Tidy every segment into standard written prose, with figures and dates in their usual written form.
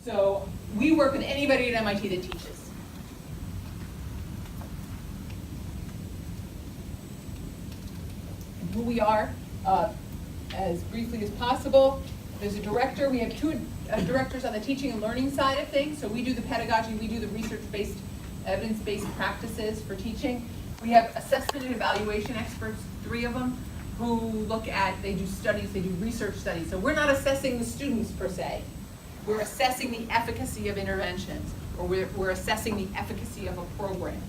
So we work with anybody at MIT that teaches. And who we are, as briefly as possible. There's a director. We have two directors on the teaching and learning side of things. So we do the pedagogy, we do the research-based, evidence-based practices for teaching. We have assessment and evaluation experts, 3 of them, who look at, they do studies, they do research studies. So we're not assessing the students per se. We're assessing the efficacy of interventions, or we're assessing the efficacy of a program,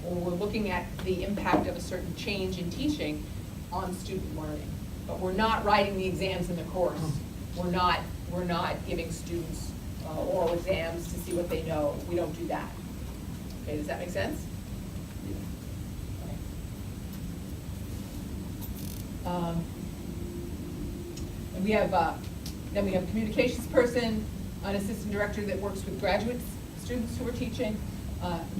or we're looking at the impact of a certain change in teaching on student learning. But we're not writing the exams in the course. We're not giving students oral exams to see what they know. We don't do that. Okay, does that make sense? And we have then we have a communications person, an assistant director that works with graduate students who are teaching.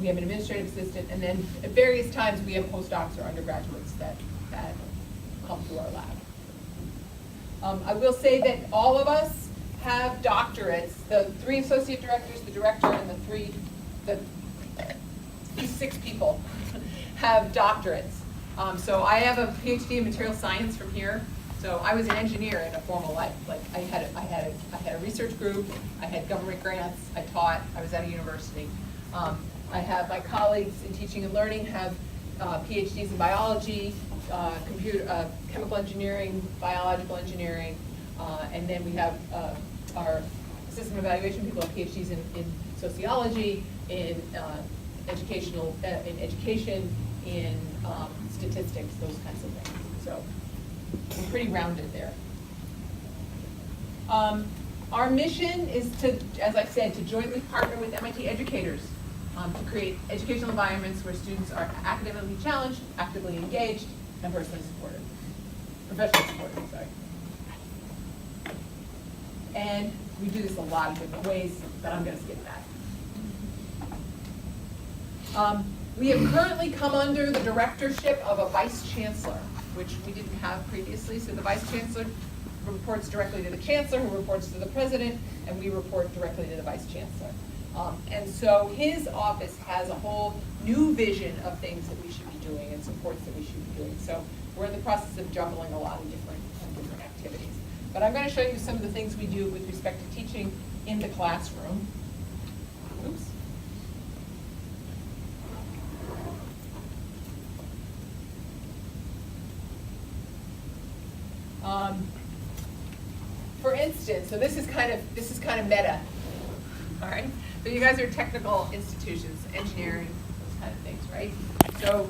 We have an administrative assistant, and then at various times we have postdocs or undergraduates that come through our lab. I will say that all of us have doctorates. The 3 associate directors, the director, and these 6 people have doctorates. So I have a PhD in material science from here. So I was an engineer in a formal life. Like I had a research group. I had government grants. I taught. I was at a university. I have my colleagues in teaching and learning have PhDs in biology, chemical engineering, biological engineering, and then we have our system evaluation people have PhDs in sociology, in education, in statistics, those kinds of things. So we're pretty rounded there. Our mission is to, as I said, to jointly partner with MIT educators to create educational environments where students are academically challenged, actively engaged, and personally supported. Professionally supported, sorry. And we do this a lot of different ways, but I'm going to skip that. We have currently come under the directorship of a vice chancellor, which we didn't have previously. So the vice chancellor reports directly to the chancellor, who reports to the president, and we report directly to the vice chancellor. And so his office has a whole new vision of things that we should be doing and supports that we should be doing. So we're in the process of juggling a lot of different activities. But I'm going to show you some of the things we do with respect to teaching in the classroom. Oops. For instance, so this is kind of meta. All right. So you guys are technical institutions, engineering, those kind of things, right? So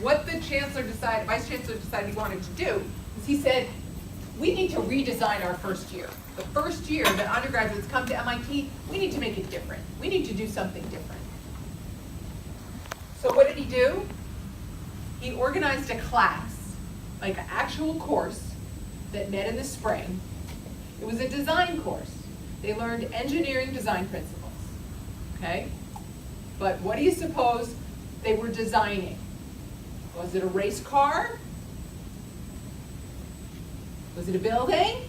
what the chancellor decided, vice chancellor decided he wanted to do is he said, we need to redesign our first year. The first year that undergraduates come to MIT, we need to make it different. We need to do something different. So what did he do? He organized a class, like an actual course that met in the spring. It was a design course. They learned engineering design principles. Okay? But what do you suppose they were designing? Was it a race car? Was it a building?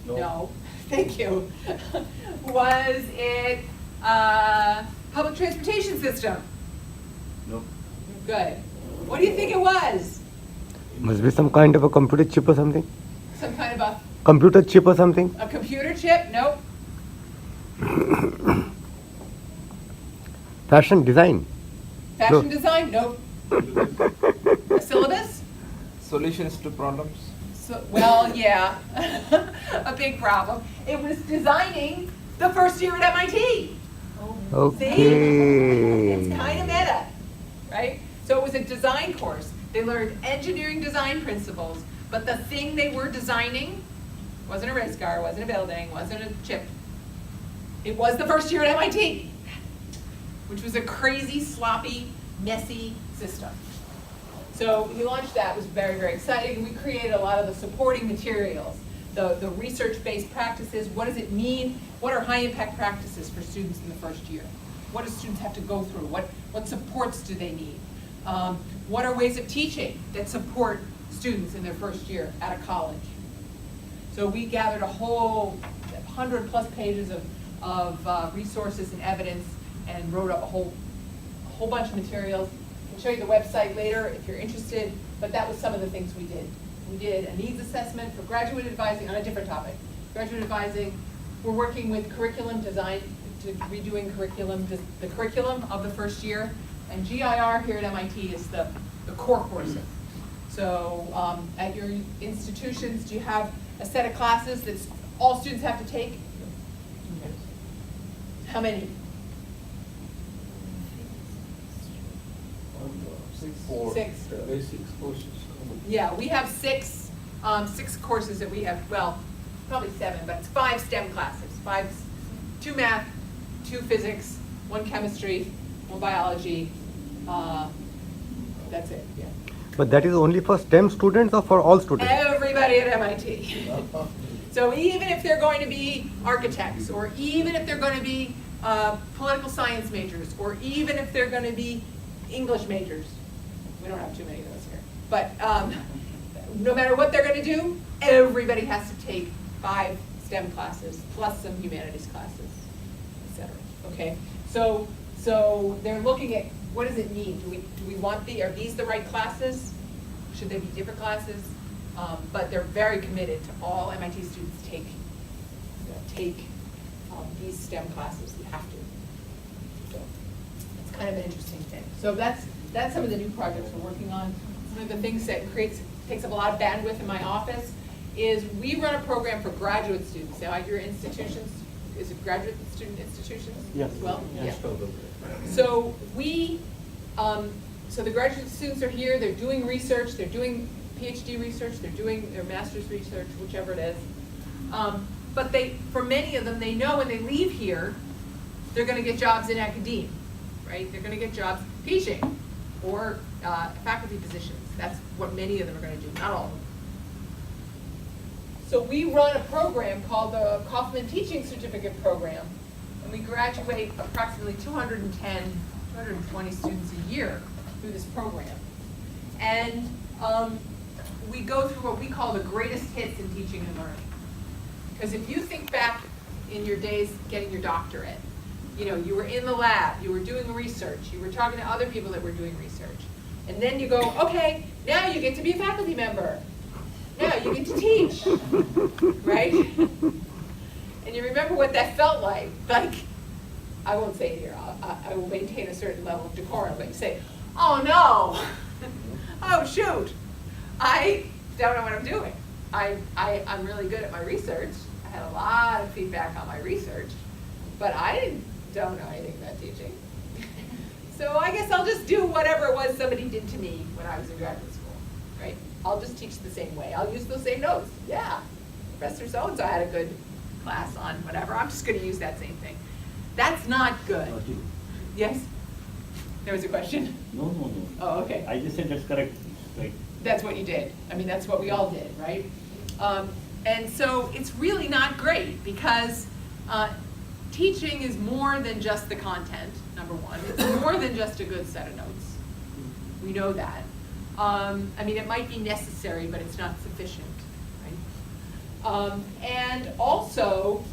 No. Thank you. Was it a public transportation system? No. Good. What do you think it was? Must be some kind of a computer chip or something. Some kind of a Computer chip or something. A computer chip? Nope. Fashion design. Fashion No. design? Nope. A syllabus? Solutions to problems. So, well, yeah, a big problem. It was designing the first year at MIT. Okay. See? It's kind of meta, right? So it was a design course. They learned engineering design principles, but the thing they were designing wasn't a race car, wasn't a building, wasn't a chip. It was the first year at MIT, which was a crazy, sloppy, messy system. So we launched that. It was very, very exciting. And we created a lot of the supporting materials, the research-based practices. What does it mean? What are high-impact practices for students in the first year? What do students have to go through? What supports do they need? What are ways of teaching that support students in their first year at a college? So we gathered a whole 100+ pages of resources and evidence and wrote up a whole bunch of materials. I'll show you the website later if you're interested, but that was some of the things we did. We did a needs assessment for graduate advising on a different topic. Graduate advising, we're working with curriculum design, to redoing curriculum, the curriculum of the first year, and GIR here at MIT is the core courses. So at your institutions, do you have a set of classes that all students have to take? How many? 6. Basic courses. Yeah, we have 6 courses that we have, well, probably 7, but it's 5 STEM classes. 2 math, 2 physics, 1 chemistry, 1 biology. That's it, yeah. But that is only for STEM students or for all students? Everybody at MIT. So even if they're going to be architects, or even if they're going to be political science majors, or even if they're going to be English majors, we don't have too many of those here, but no matter what they're going to do, everybody has to take 5 STEM classes, plus some humanities classes, etc. Okay, so they're looking at, what does it mean? Do we want are these the right classes? Should they be different classes? But they're very committed to all MIT students take these STEM classes. You have to. So it's kind of an interesting thing. So that's some of the new projects we're working on. One of the things that takes up a lot of bandwidth in my office is we run a program for graduate students. Now at your institutions, is it graduate student institutions as well? Yes. So so the graduate students are here, they're doing research, they're doing PhD research, they're doing their master's research, whichever it is. But for many of them, they know when they leave here, they're gonna get jobs in academia, right? They're gonna get jobs teaching or faculty positions. That's what many of them are gonna do, not all of them. So we run a program called the Kaufman Teaching Certificate Program, and we graduate approximately 220 students a year through this program. And we go through what we call the greatest hits in teaching and learning. Because if you think back in your days getting your doctorate, you were in the lab, you were doing research, you were talking to other people that were doing research. And then you go, okay, now you get to be a faculty member. Now you get to teach, right? And you remember what that felt like. Like, I won't say it here, I will maintain a certain level of decorum, but you say, oh no, oh shoot, I don't know what I'm doing. I'm really good at my research. I had a lot of feedback on my research, but I don't know anything about teaching. So I guess I'll just do whatever it was somebody did to me when I was in graduate school, right? I'll just teach the same way. I'll use those same notes. Yeah, Professor so-and-so had a good class on whatever. I'm just gonna use that same thing. That's not good. Yes? There was a question? No. Oh, okay. I just said that's correct. Right. That's what you did. I mean, that's what we all did, right? And so it's really not great because teaching is more than just the content, number one. It's more than just a good set of notes. We know that. I mean, it might be necessary, but it's not sufficient, right? And also,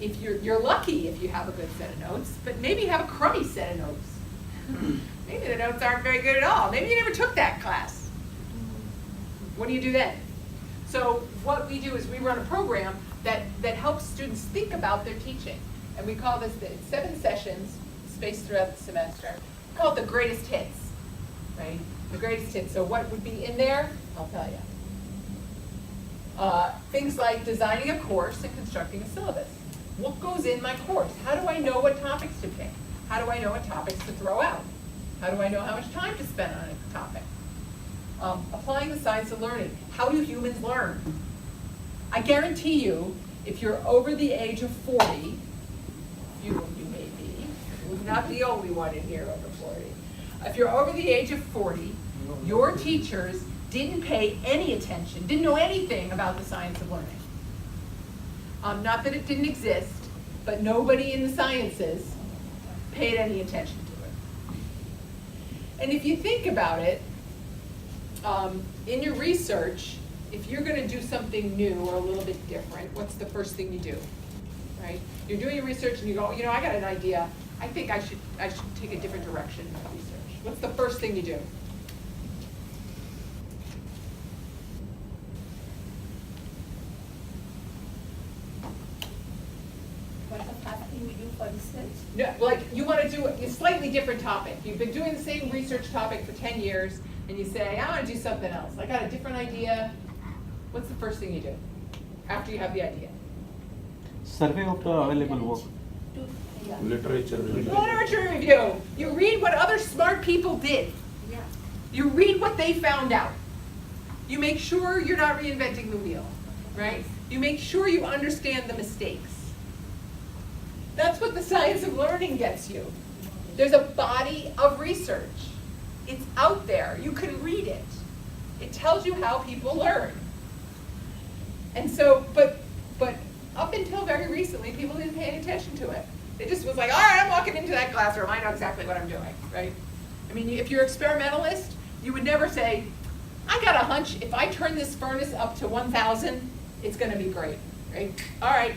if you're lucky if you have a good set of notes, but maybe you have a crummy set of notes. Maybe the notes aren't very good at all. Maybe you never took that class. What do you do then? So what we do is we run a program that helps students think about their teaching. And we call this, 7 sessions, spaced throughout the semester. We call it the greatest hits, right? The greatest hits. So what would be in there? I'll tell you. Things like designing a course and constructing a syllabus. What goes in my course? How do I know what topics to pick? How do I know what topics to throw out? How do I know how much time to spend on a topic? Applying the science of learning. How do humans learn? I guarantee you, if you're over the age of 40, you may be, you're not the only one in here over 40. If you're over the age of 40, your teachers didn't pay any attention, didn't know anything about the science of learning. Not that it didn't exist, but nobody in the sciences paid any attention to it. And if you think about it, in your research, if you're gonna do something new or a little bit different, what's the first thing you do, right? You're doing your research and you go, you know, I got an idea. I think I should take a different direction in my research. What's the first thing you do? What's the first thing we do for research? No, like you want to do a slightly different topic. You've been doing the same research topic for 10 years, and you say, I want to do something else. I got a different idea. What's the first thing you do after you have the idea? Survey of the available work. Yeah. Literature review. Literature review. You read what other smart people did. Yeah. You read what they found out. You make sure you're not reinventing the wheel, right? You make sure you understand the mistakes. That's what the science of learning gets you. There's a body of research. It's out there. You can read it. It tells you how people learn. And so, but up until very recently, people didn't pay any attention to it. It just was like, all right, I'm walking into that classroom. I know exactly what I'm doing, right? I mean, if you're an experimentalist, you would never say, I got a hunch, if I turn this furnace up to 1,000, it's going to be great, right? All right,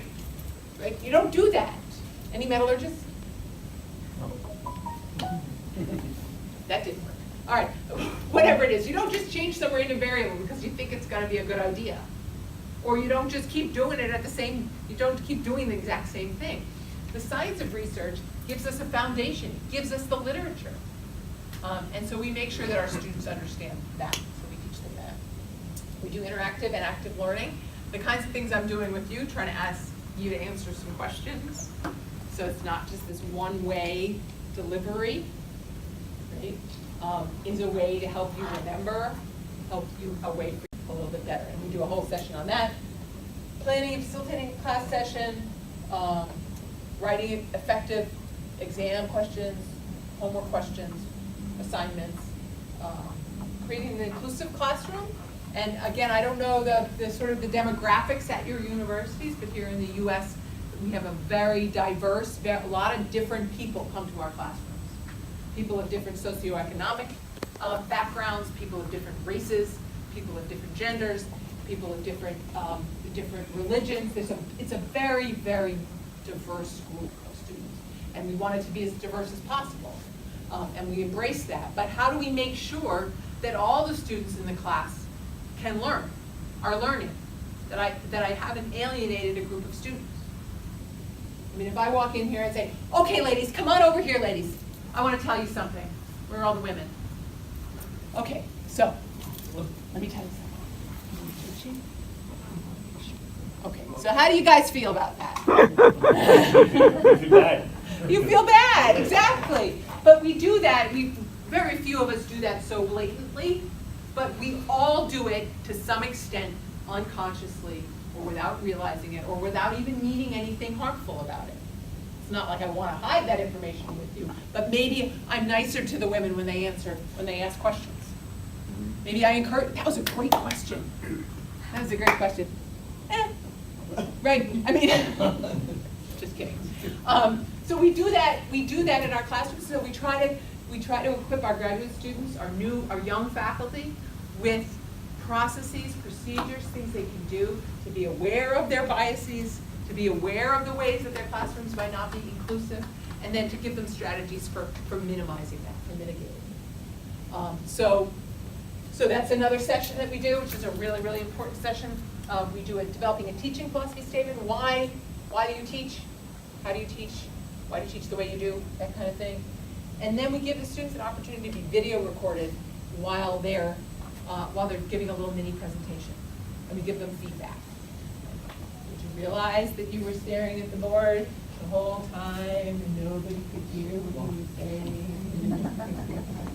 right? You don't do that. Any metallurgists? That didn't work. All right, whatever it is, you don't just change some random variable because you think it's going to be a good idea. Or you don't just keep doing it you don't keep doing the exact same thing. The science of research gives us a foundation, gives us the literature. And so we make sure that our students understand that, so we teach them that. We do interactive and active learning. The kinds of things I'm doing with you, trying to ask you to answer some questions. So it's not just this one-way delivery, right? Is a way to help you remember, help you away from a little bit better. And we do a whole session on that. Planning and facilitating a class session, writing effective exam questions, homework questions, assignments, creating an inclusive classroom. And again, I don't know the sort of the demographics at your universities, but here in the US, we have a very diverse, a lot of different people come to our classrooms. People of different socioeconomic backgrounds, people of different races, people of different genders, people of different religions. It's a very, very diverse group of students. And we want it to be as diverse as possible. And we embrace that. But how do we make sure that all the students in the class can learn, are learning, that I haven't alienated a group of students? I mean, if I walk in here and say, okay, ladies, come on over here, ladies. I want to tell you something. Where are all the women? Okay, so let me tell you something. Okay, so how do you guys feel about that? You feel bad. You feel bad, exactly. But we do that, very few of us do that so blatantly, but we all do it to some extent unconsciously or without realizing it or without even meaning anything harmful about it. It's not like I want to hide that information with you, but maybe I'm nicer to the women when they ask questions. Maybe I encourage, that was a great question. That was a great question. Right, I mean, just kidding. So we do that in our classrooms. So we try to equip our graduate students, our young faculty, with processes, procedures, things they can do to be aware of their biases, to be aware of the ways that their classrooms might not be inclusive, and then to give them strategies for minimizing that, for mitigating it. So that's another session that we do, which is a really, really important session. We do developing a teaching philosophy statement. Why do you teach? How do you teach? Why do you teach the way you do? That kind of thing. And then we give the students an opportunity to be video recorded while they're giving a little mini presentation. And we give them feedback. Did you realize that you were staring at the board the whole time and nobody could hear what you were saying?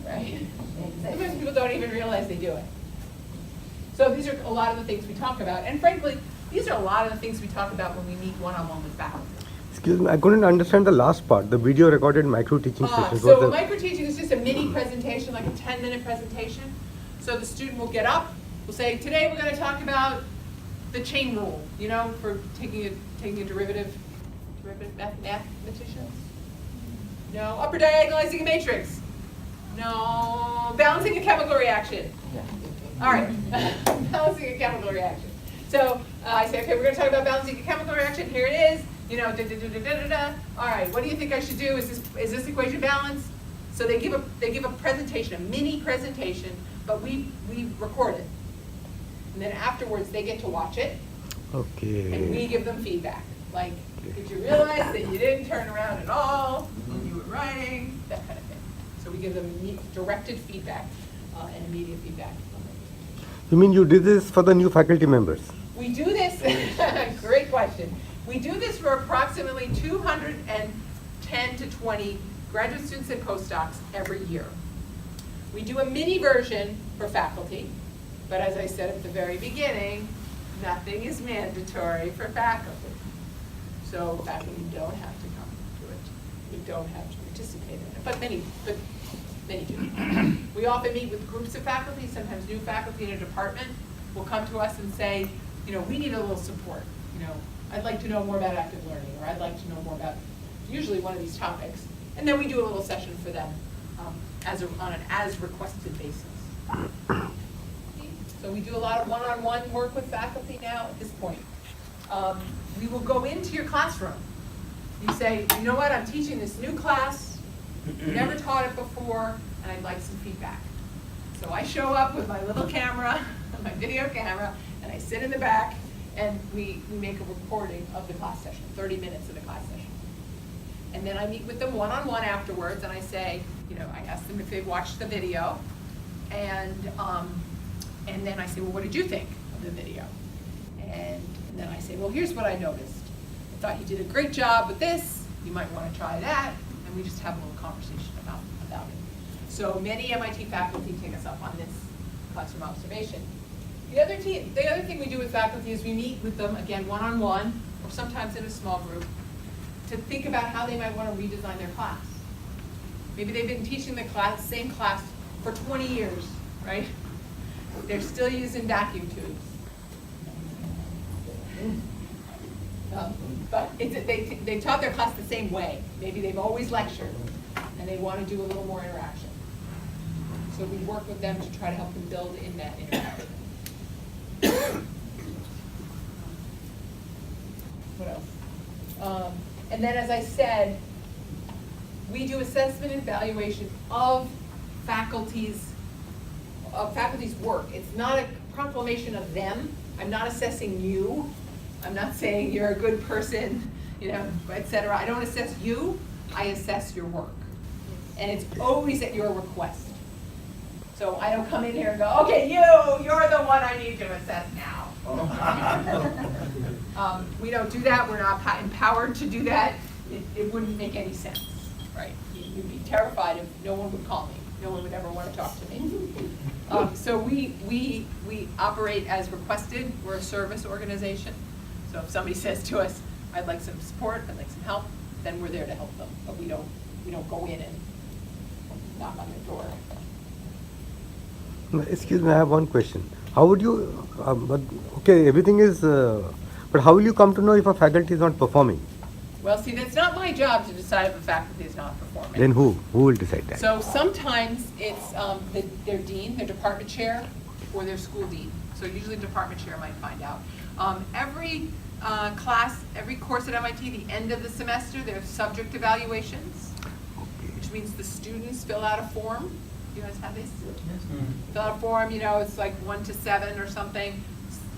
Right? Sometimes people don't even realize they do it. So these are a lot of the things we talk about. And frankly, these are a lot of the things we talk about when we meet one-on-one with faculty. Excuse me, I couldn't understand the last part, the video recorded micro teaching session. So micro teaching is just a mini presentation, like a 10-minute presentation. So the student will get up, will say, today we're going to talk about the chain rule, for taking a derivative mathematicians? No. Upper diagonalizing a matrix? No. Balancing a chemical reaction? All right, balancing a chemical reaction. So I say, okay, we're going to talk about balancing a chemical reaction. Here it is. You know, da da da da da da da. All right, what do you think I should do? Is this equation balanced? So they give a presentation, a mini presentation, but we record it, and then afterwards they get to watch it, and we Okay. give them feedback. Like, did you realize that you didn't turn around at all when you were writing? That kind of thing. So we give them directed feedback and immediate feedback. You mean you did this for the new faculty members? We do this, great question. We do this for approximately 210 to 20 graduate students and postdocs every year. We do a mini version for faculty, but as I said at the very beginning, nothing is mandatory for faculty. So faculty don't have to come to it. You don't have to participate in it, but many do. We often meet with groups of faculty, sometimes new faculty in a department will come to us and say, you know, we need a little support. You know, I'd like to know more about active learning, or I'd like to know more about usually one of these topics. And then we do a little session for them on an as requested basis. So we do a lot of one-on-one work with faculty now at this point. We will go into your classroom. You say, you know what, I'm teaching this new class, never taught it before, and I'd like some feedback. So I show up with my little camera, my video camera, and I sit in the back, and we make a recording of the class session, 30 minutes of the class session. And then I meet with them one-on-one afterwards, and I say, you know, I ask them if they've watched the video, and then I say, well, what did you think of the video? And then I say, well, here's what I noticed. I thought you did a great job with this. You might want to try that. And we just have a little conversation about it. So many MIT faculty take us up on this classroom observation. The other thing we do with faculty is we meet with them, again, one-on-one, or sometimes in a small group, to think about how they might want to redesign their class. Maybe they've been teaching the same class for 20 years, right? They're still using vacuum tubes. But they taught their class the same way. Maybe they've always lectured, and they want to do a little more interaction. So we work with them to try to help them build in that interaction. What else? And then, as I said, we do assessment and evaluation of faculty's work. It's not a proclamation of them. I'm not assessing you. I'm not saying you're a good person, you know, et cetera. I don't assess you. I assess your work. And it's always at your request. So I don't come in here and go, okay, you're the one I need to assess now. We don't do that. We're not empowered to do that. It wouldn't make any sense, right? You'd be terrified if no one would call me. No one would ever want to talk to me. So we operate as requested. We're a service organization. So if somebody says to us, I'd like some support, I'd like some help, then we're there to help them. But we don't go in and knock on their door. Excuse me, I have one question. How would you, okay, everything is, but how will you come to know if a faculty is not performing? Well, see, that's not my job to decide if a faculty is not performing. Then who? Who will decide that? So sometimes it's their dean, their department chair, or their school dean. So usually the department chair might find out. Every class, every course at MIT, the end of the semester, there's subject evaluations, which means the students fill out a form. You guys have these? Yes. Fill out a form, you know, it's like 1 to 7 or something.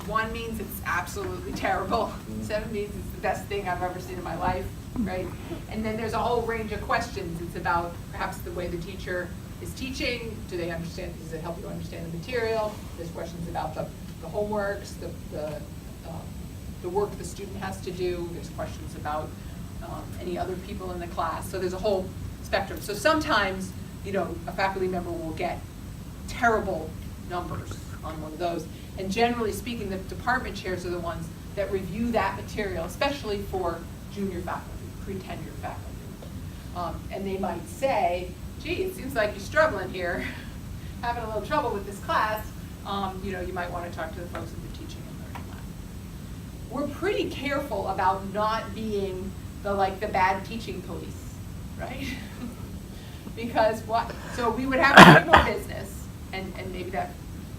1 means it's absolutely terrible. 7 means it's the best thing I've ever seen in my life, right? And then there's a whole range of questions. It's about perhaps the way the teacher is teaching. Do they understand? Does it help you understand the material? There's questions about the homeworks, the work the student has to do. There's questions about any other people in the class. So there's a whole spectrum. So sometimes, you know, a faculty member will get terrible numbers on one of those. And generally speaking, the department chairs are the ones that review that material, especially for junior faculty, pre-tenured faculty. And they might say, gee, it seems like you're struggling here, having a little trouble with this class. You know, you might want to talk to the folks in the teaching and learning lab. We're pretty careful about not being the bad teaching police, right? Because so we would have to do more business, and maybe that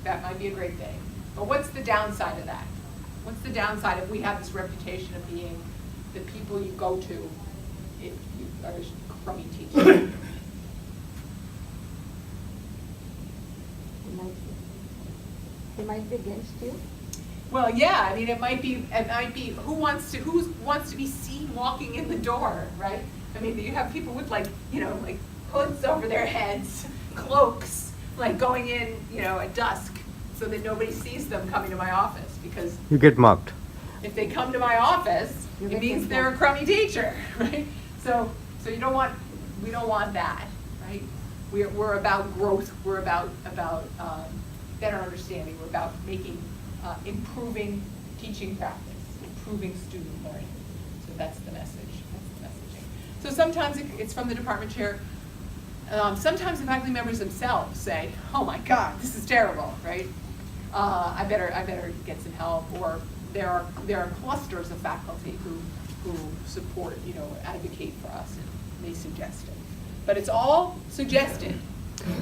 That might be a great thing. But what's the downside of that? What's the downside if we have this reputation of being the people you go to if you are a crummy teacher? They might be against you. Well, yeah, I mean, it might be, who wants to be seen walking in the door, right? I mean, you have people with like hoods over their heads, cloaks, like going in, at dusk, so that nobody sees them coming to my office, because You get marked. if they come to my office, You it get means kicked they're a out. crummy teacher, right? So we don't want that, right? We're about growth, we're about better understanding, we're about improving teaching practice, improving student learning. So that's the message, that's the messaging. So sometimes it's from the department chair. Sometimes the faculty members themselves say, oh my God, this is terrible, right? I better get some help, or there are clusters of faculty who support, advocate for us, and they suggest it. But it's all suggested.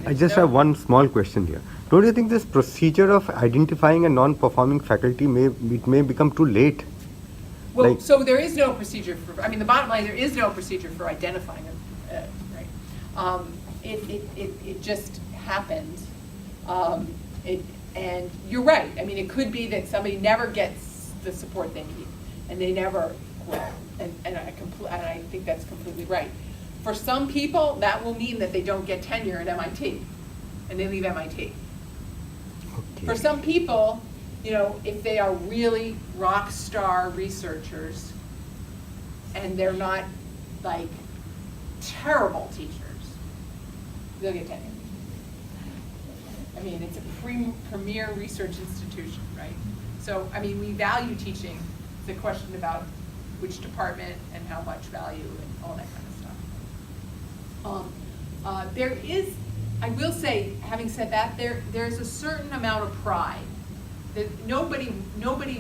I just have one small question here. Don't you think this procedure of identifying a non-performing faculty may become too late? Well, Like- so there is no procedure for, the bottom line, there is no procedure for identifying them, right? It just happens. And you're right, it could be that somebody never gets the support they need, and they never will, and I think that's completely right. For some people, that will mean that they don't get tenure at MIT, and they leave MIT. Okay. For some people, if they are really rock star researchers and they're not like terrible teachers, they'll get tenure. It's a premier research institution, right? So, we value teaching. It's a question about which department and how much value and all that kind of stuff. There is, I will say, having said that, there's a certain amount of pride that nobody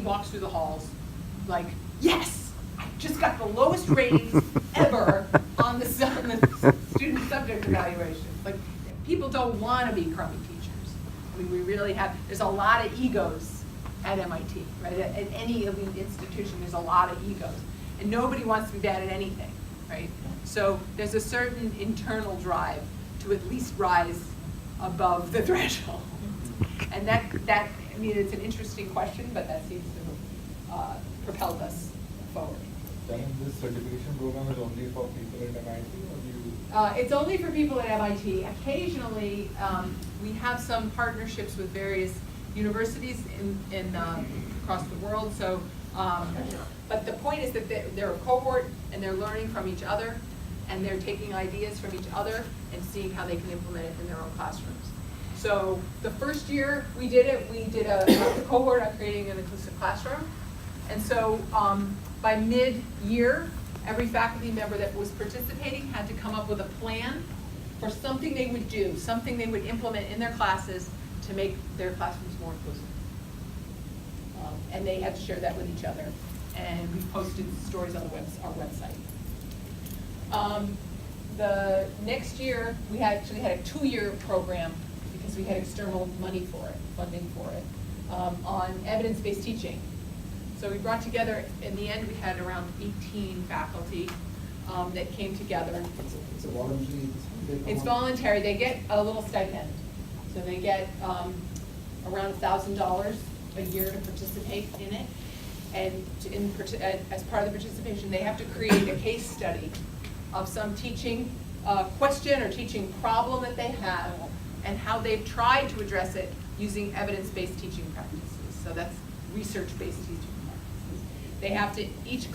walks through the halls like, yes, I just got the lowest ratings ever on the student subject evaluations. Like, people don't want to be crummy teachers. We really have, there's a lot of egos at MIT, right? At any elite institution, there's a lot of egos. And nobody wants to be bad at anything, right? So there's a certain internal drive to at least rise above the threshold. And that it's an interesting question, but that seems to have propelled us forward. Then this certification program is only for people at MIT, or do you? It's only for people at MIT. Occasionally, we have some partnerships with various universities in across the world. So, but the point is that they're a cohort and they're learning from each other, and they're taking ideas from each other and seeing how they can implement it in their own classrooms. So the first year we did it, we did a cohort on creating an inclusive classroom. And so by mid-year, every faculty member that was participating had to come up with a plan for something they would do, something they would implement in their classes to make their classrooms more inclusive. And they had to share that with each other. And we posted stories on our website. The next year, we actually had a 2-year program because we had external money for it, funding for it, on evidence-based teaching. So we brought together, in the end, we had around 18 faculty that came together. It's a voluntary. It's voluntary. They get a little stipend. So they get around $1,000 a year to participate in it. And as part of the participation, they have to create a case study of some teaching question or teaching problem that they have and how they've tried to address it using evidence-based teaching practices. So that's research-based teaching practices. They have to, each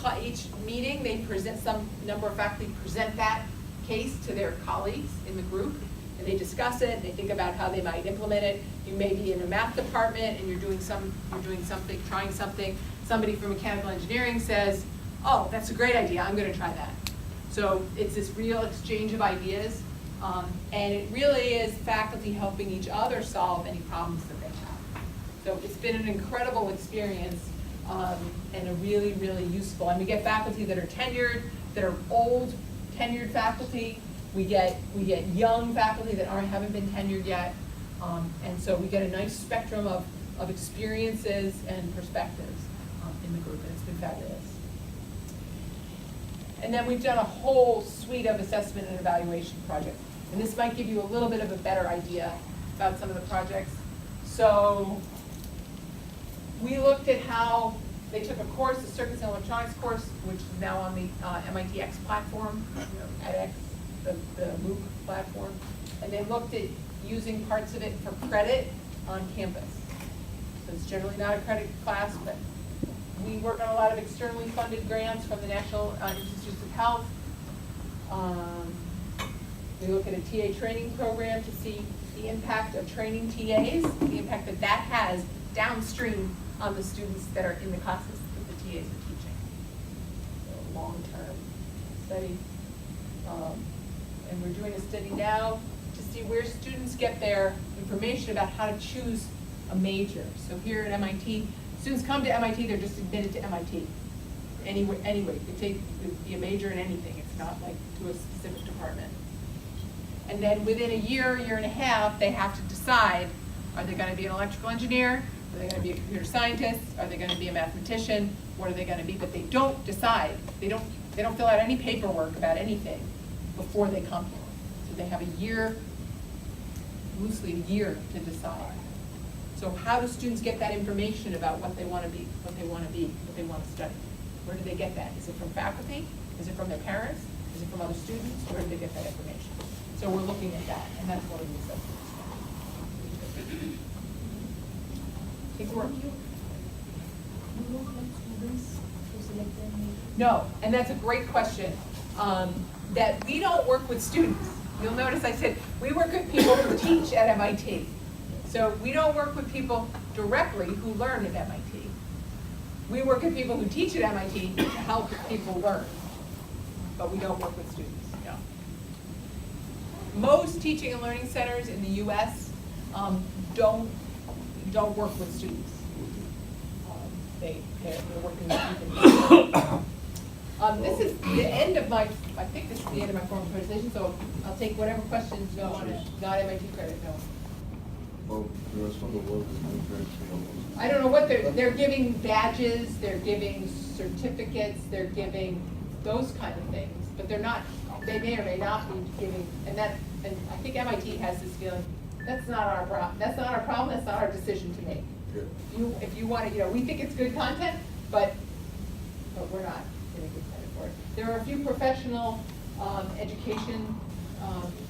meeting, they present, some number of faculty present that case to their colleagues in the group, and they discuss it, they think about how they might implement it. You may be in a math department and you're doing something, trying something. Somebody from mechanical engineering says, oh, that's a great idea, I'm gonna try that. So it's this real exchange of ideas, and it really is faculty helping each other solve any problems that they have. So it's been an incredible experience, and a really, really useful. And we get faculty that are tenured, that are old, tenured faculty. We get young faculty that haven't been tenured yet. And so we get a nice spectrum of experiences and perspectives in the group, and it's been fabulous. And then we've done a whole suite of assessment and evaluation projects. And this might give you a little bit of a better idea about some of the projects. So we looked at how they took a course, a circuits and electronics course, which is now on the MIT X platform, edX, the MOOC platform. And they looked at using parts of it for credit on campus. So it's generally not a credit class, but we work on a lot of externally funded grants from the National Institutes of Health. We look at a TA training program to see the impact of training TAs, the impact that that has downstream on the students that are in the classes that the TAs are teaching. So long-term study. And we're doing a study now to see where students get their information about how to choose a major. So here at MIT, students come to MIT, they're just admitted to MIT. Anyway, it could be a major in anything. It's not like to a specific department. And then within a year and a half, they have to decide, are they gonna be an electrical engineer? Are they gonna be a computer scientist? Are they gonna be a mathematician? What are they gonna be? But they don't decide. They don't fill out any paperwork about anything before they come here. So they have a year, loosely a year to decide. So how do students get that information about what they want to be, what they want to study? Where do they get that? Is it from faculty? Is it from their parents? Is it from other students? Where do they get that information? So we're looking at that, and that's one of the assessments. Take work. You work with students to select their major? No, and that's a great question. That we don't work with students. You'll notice I said we work with people who teach at MIT. So we don't work with people directly who learn at MIT. We work with people who teach at MIT to help people learn. But we don't work with students, no. Most teaching and learning centers in the US don't work with students. They're working with people. This is the end of my, I think this is the end of my formal presentation, so I'll take whatever questions you want to, not MIT credit, no. Well, the rest of the world is not very clear. I don't know what they're giving badges, they're giving certificates, they're giving those kind of things, but they're not, they may or may not be giving, and I think MIT has this feeling, that's not our problem, that's not our decision to make. Yeah. If you want to, we think it's good content, but we're not getting good credit for it. There are a few professional education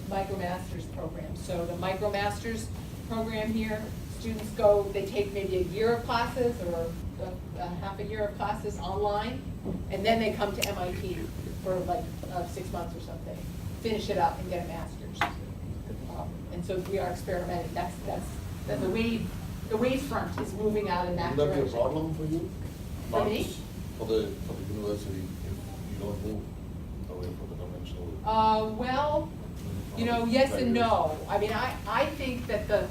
MicroMasters programs. So the MicroMasters program here, students go, they take maybe a year of classes or a half a year of classes online, and then they come to MIT for like 6 months or something, finish it up and get a master's. And so we are experimenting. That's the wavefront is moving out in that Would that be a direction. problem for you? For me? For the university, if you don't move away from the conventional? Well, yes and no. I mean, I think that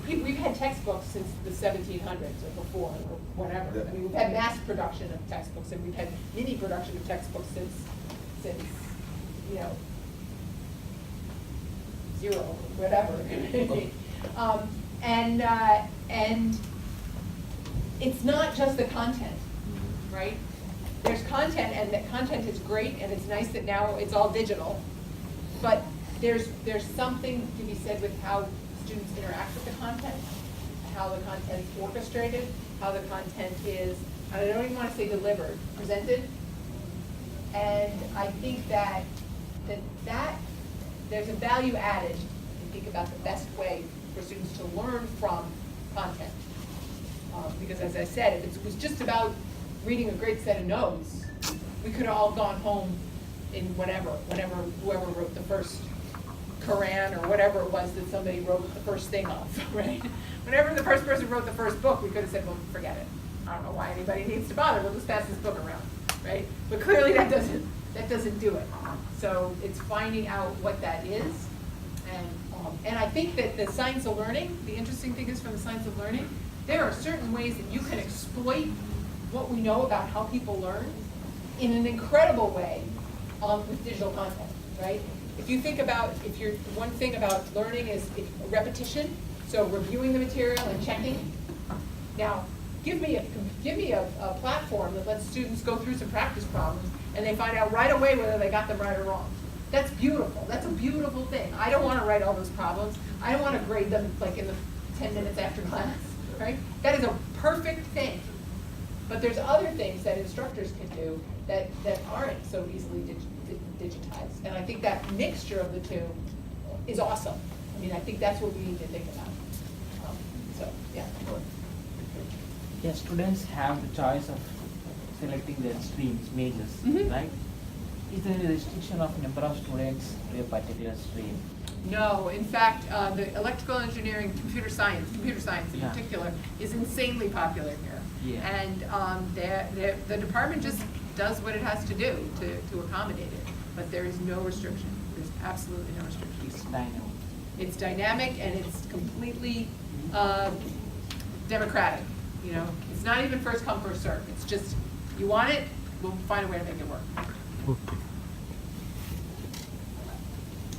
we've had textbooks since the 1700s or before or whatever. Yeah. I mean, we've had mass production of textbooks and we've had mini production of textbooks since zero, whatever. And it's not just the content, right? There's content, and that content is great, and it's nice that now it's all digital. But there's something to be said with how students interact with the content, how the content's orchestrated, how the content is, I don't even want to say delivered, presented. And I think that there's a value added to think about the best way for students to learn from content. Because as I said, if it was just about reading a great set of notes, we could have all gone home in whenever whoever wrote the first Quran or whatever it was that somebody wrote the first thing of, right? Whenever the first person wrote the first book, we could have said, well, forget it. I don't know why anybody needs to bother, we'll just pass this book around, right? But clearly that doesn't do it. So it's finding out what that is. And I think that the science of learning, the interesting thing is from the science of learning, there are certain ways that you can exploit what we know about how people learn in an incredible way with digital content, right? if you think about, one thing about learning is repetition, so reviewing the material and checking. Now, give me a platform that lets students go through some practice problems and they find out right away whether they got them right or wrong. That's beautiful. That's a beautiful thing. I don't want to write all those problems. I don't want to grade them like in the 10 minutes after class, right? That is a perfect thing. But there's other things that instructors can do that aren't so easily digitized. And I think that mixture of the two is awesome. I mean, I think that's what we need to think about. So, yeah. Yeah, students have the choice of selecting their streams, majors, Mhm. right? Is there a restriction of number of students to a particular stream? No, in fact, the electrical engineering, computer science in Yeah. particular, is insanely popular here. Yeah. And the department just does what it has to do to accommodate it. But there is no restriction. There's absolutely no restriction. It's dynamic. It's dynamic and it's completely democratic. You know, it's not even first come, first serve. It's just, you want it, we'll find a way to make it work. Okay.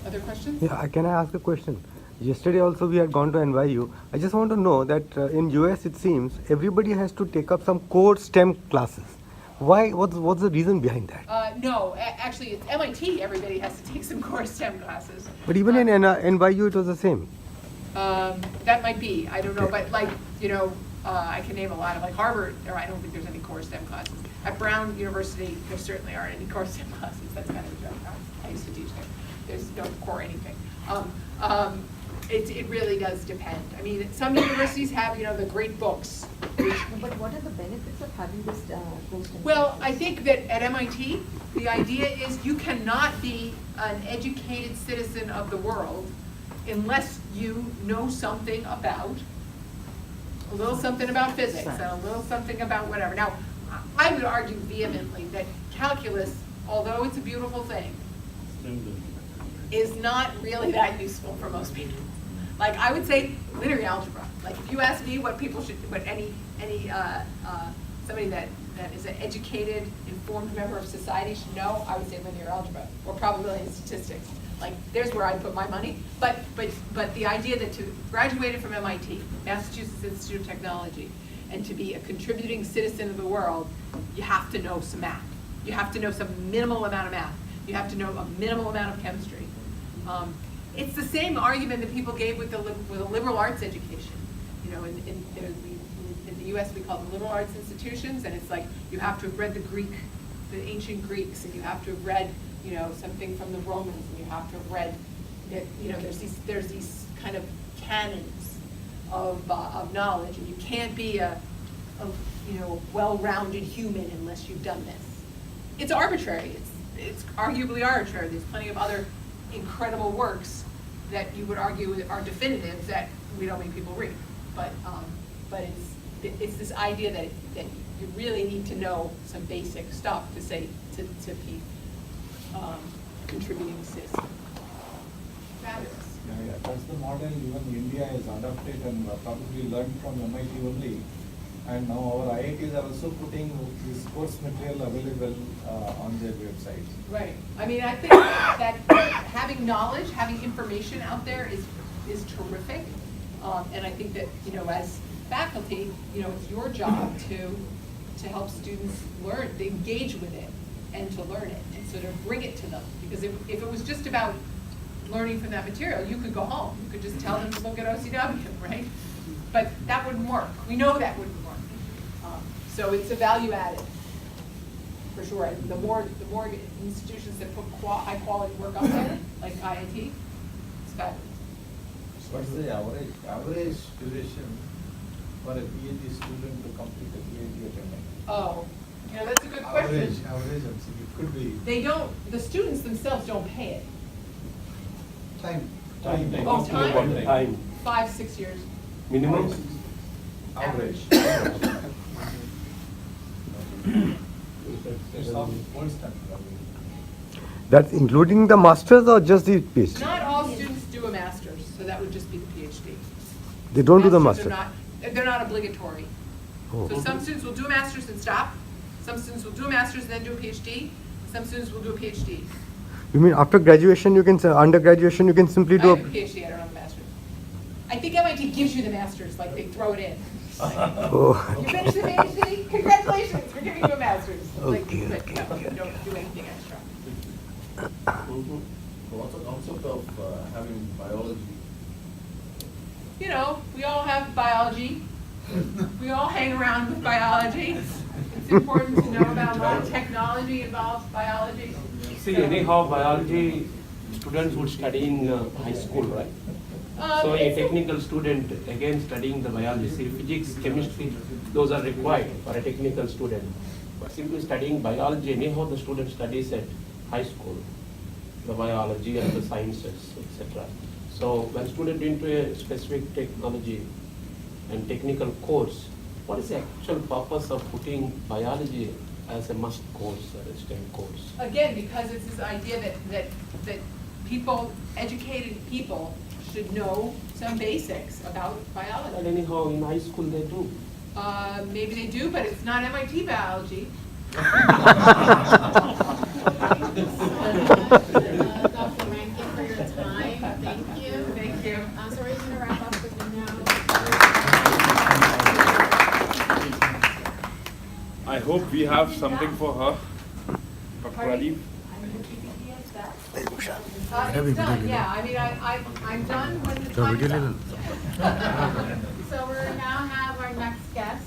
Other questions? Yeah, can I ask a question? Yesterday also we had gone to NYU. I just want to know that in US it seems everybody has to take up some core STEM classes. Why? What's the reason behind that? No, actually, it's MIT. Everybody has to take some core STEM classes. But even in NYU it was the same. That might be, I don't know, but like, you know, I can name a lot of, like Harvard, or I don't think there's any core STEM classes. At Brown University, there certainly aren't any core STEM classes. That's kind of a joke. I used to teach there. There's no core anything. It really does depend. I mean, some universities have, you know, the great books. But what are the benefits of having this course? Well, I think that at MIT, the idea is you cannot be an educated citizen of the world unless you know something about, a little something about physics and a little something about whatever. Now, I would argue vehemently that calculus, although it's a beautiful thing, is not really that useful for most people. Like, I would say linear algebra. Like, if you ask me what people should, what somebody that is an educated, informed member of society should know, I would say linear algebra or probability and statistics. Like, there's where I'd put my money. But the idea that to graduate from MIT, Massachusetts Institute of Technology, and to be a contributing citizen of the world, you have to know some math. You have to know some minimal amount of math. You have to know a minimal amount of chemistry. It's the same argument that people gave with a liberal arts education. You know, in the U.S. we call them liberal arts institutions, and it's like you have to have read the ancient Greeks, and you have to have read, you know, something from the Romans, and you have to have read, you know, there's these kind of canons of knowledge, and you can't be a you know, well-rounded human unless you've done this. It's arbitrary. It's arguably arbitrary. There's plenty of other incredible works that you would argue are definitive that we don't make people read. But it's this idea that you really need to know some basic stuff to be contributing citizen. Fabulous. Yeah, that's the model even India has adopted and probably learned from MIT only. And now our IITs are also putting this course material available on their websites. Right. I mean, I think that having knowledge, having information out there is terrific. And I think that, you know, as faculty, you know, it's your job to help students learn, to engage with it and to learn it, and so to bring it to them. Because if it was just about learning from that material, you could go home. You could just tell them to look at OCW, right? But that wouldn't work. We know that wouldn't work. So it's a value added, for sure. And the more institutions that put high quality work out there, like IIT, it's fabulous. What's the average duration for a PhD student to complete a PhD at MIT? Oh, you know, that's a good question. Average, it could be. They don't, the students themselves don't pay it. Time. Oh, time? Time. 5-6 years. Minimum? Average. It's all gold standard. That's including the masters or just the PhD? Not all students do a master's, so that would just be the PhD. They don't do the Masters master. They're not obligatory. Oh. So some students will do a master's and stop. Some students will do a master's and then do a PhD. Some students will do a PhD. You mean after graduation you can, undergraduation you can simply I do have a PhD, I don't have a master's. I think MIT gives you the master's, like they throw it in. Oh. You finished the PhD? Congratulations, we're giving you a master's. Like, Okay, but okay, no, okay, you don't do anything extra. What's the concept of having biology? You know, we all have biology. We all hang around with biology. It's important to know about a lot of technology involves biology. See, anyhow, biology students would study in high school, right? So a It's technical student, again studying the biology, see, physics, chemistry, those are required for a technical student. But simply studying biology, anyhow, the student studies at high school, the biology and the sciences, etc. So when student into a specific technology and technical course, what is the actual purpose of putting biology as a must course or a STEM course? Again, because it's this idea that people, educated people, should know some basics about And biology. anyhow, in high school they do. Maybe they do, but it's not MIT biology. Dr. Rankin, for your time, thank you. Thank you. So we're gonna wrap up with you now. I hope we have something for her. Dr. Pradeep. It's done, yeah, I mean, I'm done when the time's up. So we're now have our next guest.